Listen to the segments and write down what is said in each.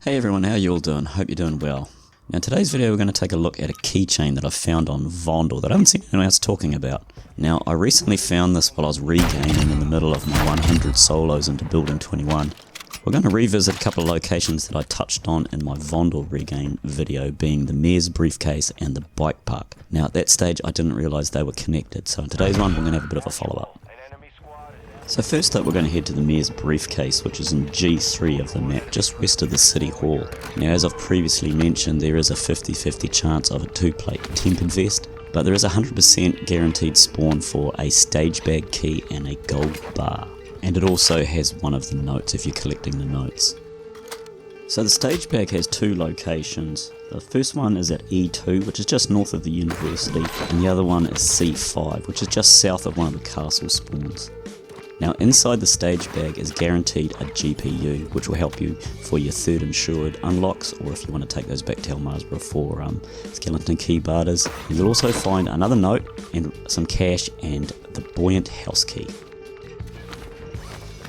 Hey everyone, how you all doing? Hope you're doing well. Now in today's video we're going to take a look at a keychain that I found on Vondel that I haven't seen anyone else talking about. Now I recently found this while I was regaining in the middle of my 100 solos into building 21. We're going to revisit a couple of locations that I touched on in my Vondel regain video, being the Mirs briefcase and the bike park. Now at that stage I didn't realise they were connected, so in today's one we're going to have a bit of a follow up. So first up we're going to head to the Mirs briefcase, which is in G3 of the map, just west of the City Hall. Now as I've previously mentioned, there is a 50-50 chance of a 2-plate tempered vest, but there is a 100% guaranteed spawn for a stage bag key and a gold bar. And it also has one of the notes if you're collecting the notes. So the stage bag has two locations. The first one is at E2, which is just north of the university, and the other one is C5, which is just south of one of the castle spawns. Now inside the stage bag is guaranteed a GPU, which will help you for your third insured unlocks, or if you want to take those back to Helmarsborough for skeleton key barters. You'll also find another note and some cash and the Buoyant house key.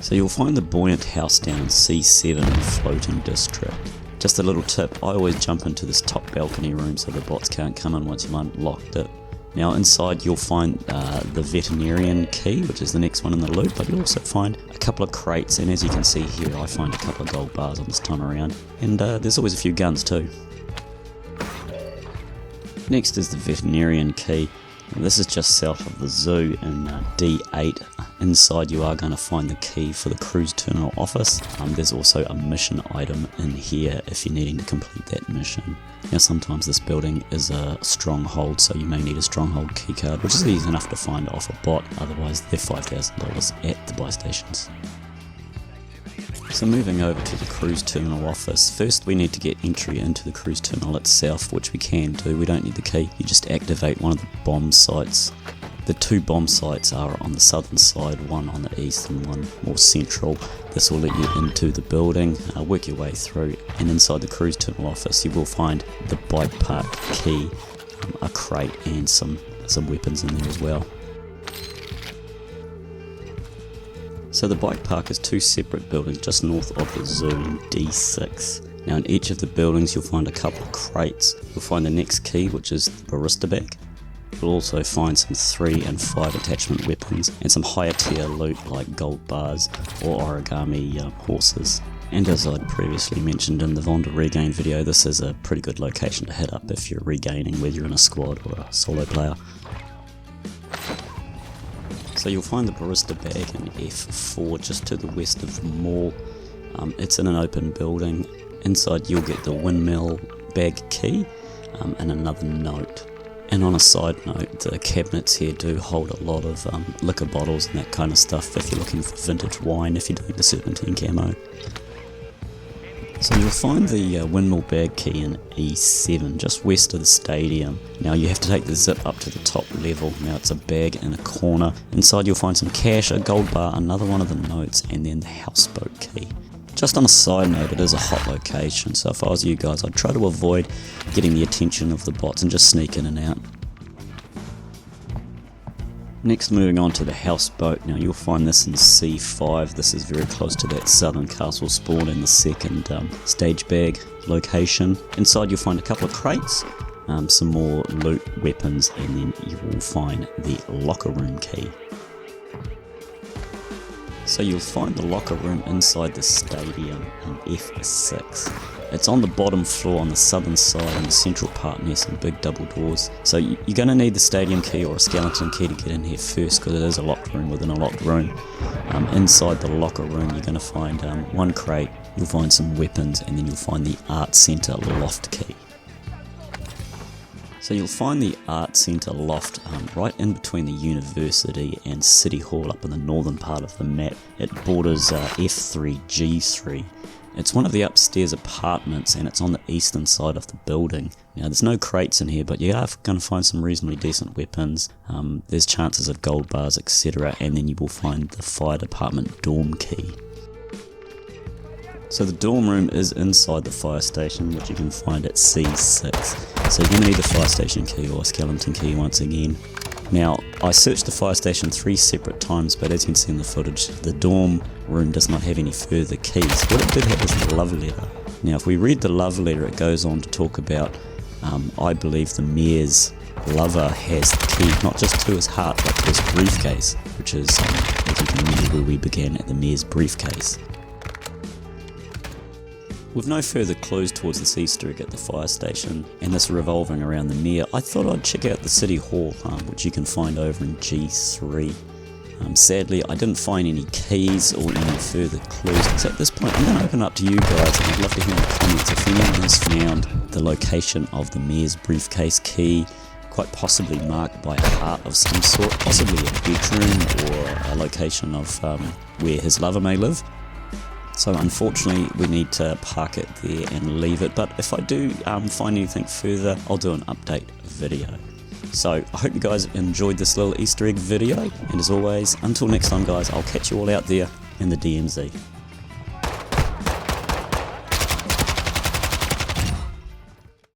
So you'll find the Buoyant house down in C7 in Floating District. Just a little tip, I always jump into this top balcony room so the bots can't come in once you've unlocked it. Now inside you'll find the Veterinarian key, which is the next one in the loop, but you'll also find a couple of crates, and as you can see here I find a couple of gold bars on this time around, and there's always a few guns too. Next is the Veterinarian key. This is just south of the zoo in D8. Inside you are going to find the key for the cruise terminal office. There's also a mission item in here if you're needing to complete that mission. Now sometimes this building is a stronghold, so you may need a stronghold keycard, which is easy enough to find off a bot, otherwise they're $5,000 at the buy stations. So moving over to the cruise terminal office, first we need to get entry into the cruise terminal itself, which we can do. We don't need the key, you just activate one of the bomb sites. The two bomb sites are on the southern side, one on the east and one more central. This will let you into the building, work your way through, and inside the cruise terminal office you will find the bike park key, a crate and some weapons in there as well. So the bike park is two separate buildings just north of the zoo in D6. Now in each of the buildings you'll find a couple of crates. You'll find the next key, which is the Barista bag. You'll also find some 3 and 5 attachment weapons and some higher tier loot like gold bars or origami horses. And as I'd previously mentioned in the Vondel regain video, this is a pretty good location to hit up if you're regaining, whether you're in a squad or a solo player. So you'll find the Barista bag in F4 just to the west of the mall. It's in an open building. Inside you'll get the Windmill bag key and another note. And on a side note, the cabinets here do hold a lot of liquor bottles and that kind of stuff if you're looking for vintage wine, if you're doing the serpentine camo. So you'll find the Windmill bag key in E7, just west of the stadium. Now you have to take the zip up to the top level. Now it's a bag in a corner. Inside you'll find some cash, a gold bar, another one of the notes, and then the houseboat key. Just on a side note, it is a hot location, so if I was you guys, I'd try to avoid getting the attention of the bots and just sneak in and out. Next, moving on to the houseboat. Now you'll find this in C5. This is very close to that southern castle spawn in the second stage bag location. Inside you'll find a couple of crates, some more loot, weapons, and then you will find the locker room key. So you'll find the locker room inside the stadium in F6. It's on the bottom floor on the southern side in the central part near some big double doors. So you're going to need the stadium key or a skeleton key to get in here first, because it is a locked room within a locked room. Inside the locker room you're going to find one crate, you'll find some weapons, and then you'll find the art centre loft key. So you'll find the Art Centre loft right in between the university and City Hall up in the northern part of the map. It borders F3 G3. It's one of the upstairs apartments and it's on the eastern side of the building. Now there's no crates in here, but you are going to find some reasonably decent weapons. There's chances of gold bars, etc., and then you will find the fire department dorm key. So the dorm room is inside the fire station, which you can find at C6. So you're going to need the fire station key or skeleton key once again. Now, I searched the fire station 3 separate times, but as you can see in the footage, the dorm room does not have any further keys. What it did have is the love letter. Now if we read the love letter, it goes on to talk about, I believe the Mirs lover has the key, not just to his heart, but to his briefcase, which is, as you can remember, where we began at the Mirs briefcase. With no further clues towards this Easter egg at the fire station, and this revolving around the Mir, I thought I'd check out the City Hall, which you can find over in G3. Sadly, I didn't find any keys or any further clues, so at this point I'm going to open up to you guys, and I'd love to hear in the comments if anyone has found the location of the Mirs briefcase key, quite possibly marked by a heart of some sort, possibly a bedroom or a location of where his lover may live. So unfortunately we need to park it there and leave it, but if I do find anything further, I'll do an update video. So I hope you guys enjoyed this little Easter egg video, and as always, until next time guys, I'll catch you all out there in the DMZ.